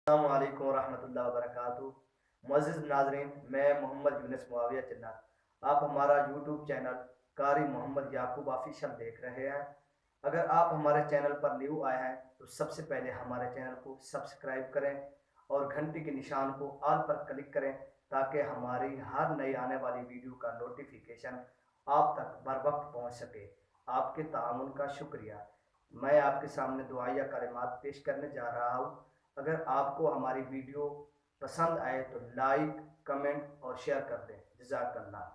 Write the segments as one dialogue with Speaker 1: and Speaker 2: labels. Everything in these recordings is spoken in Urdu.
Speaker 1: السلام علیکم ورحمۃ اللہ وبرکاتہ۔ معزز ناظرین، میں محمد یونس معاویہ چنار، آپ ہمارا یوٹیوب چینل قاری محمد یعقوب آفیشل دیکھ رہے ہیں۔ اگر آپ ہمارے چینل پر نیو آئے ہیں تو سب سے پہلے ہمارے چینل کو سبسکرائب کریں اور گھنٹی کے نشان کو آل پر کلک کریں تاکہ ہماری ہر نئی آنے والی ویڈیو کا نوٹیفیکیشن آپ تک بر وقت پہنچ سکے۔ آپ کے تعاون کا شکریہ۔ میں آپ کے سامنے دعائیہ کلمات پیش کرنے جا رہا ہوں۔ اگر آپ کو ہماری ویڈیو پسند آئے تو لائک، کمنٹ اور شیئر کر دیں۔ جزاک اللہ۔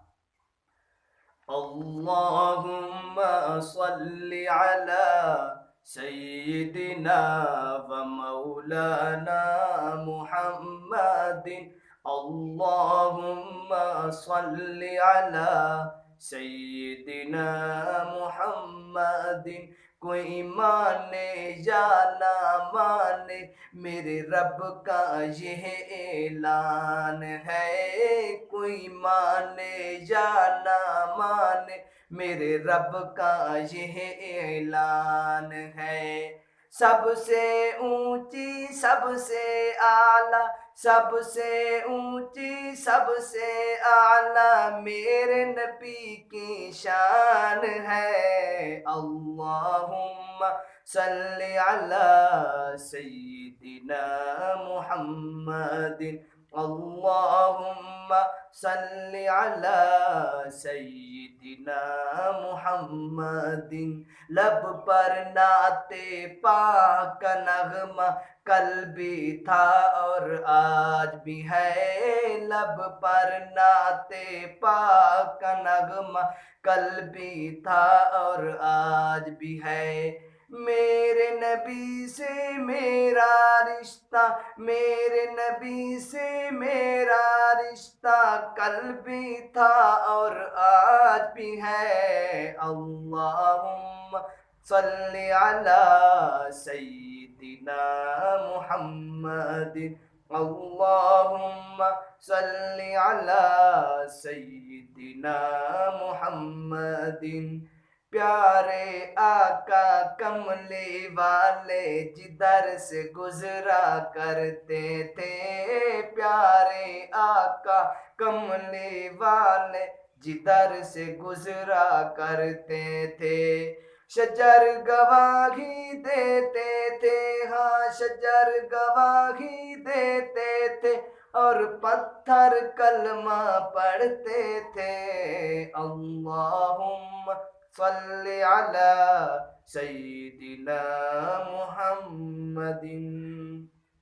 Speaker 1: اللہم صل علی سیدنا و مولانا محمد۔ اللہم صل علی سیدنا محمد۔ کوئی مانے یا نہ مانے میرے رب کا یہ اعلان ہے، کوئی مانے یا نہ مانے میرے رب کا یہ اعلان ہے۔ سب سے اونچی، سب سے اعلیٰ، سب سے اونچی، سب سے اعلیٰ میرے نبی کی شان ہے۔ اللہم صلی علی سیدنا محمد۔ اللہم صلی علی سیدنا محمد۔ لب پر نعت پاک کا نغمہ کل بھی تھا اور آج بھی ہے، لب پر نعت پاک کا نغمہ کل بھی تھا اور آج بھی ہے۔ میرے نبی سے میرا رشتہ، میرے نبی سے میرا رشتہ کل بھی تھا اور آج بھی ہے۔ اللہم صلی علی سیدنا محمد۔ اللہم صلی علی سیدنا محمد۔ پیارے آقا کملی والے جدھر سے گزرا کرتے تھے، پیارے آقا کملی والے جدھر سے گزرا کرتے تھے، شجر گواہی دیتے تھے، ہاں شجر گواہی دیتے تھے اور پتھر کلمہ پڑھتے تھے۔ اللہم صلی علی سیدنا محمد۔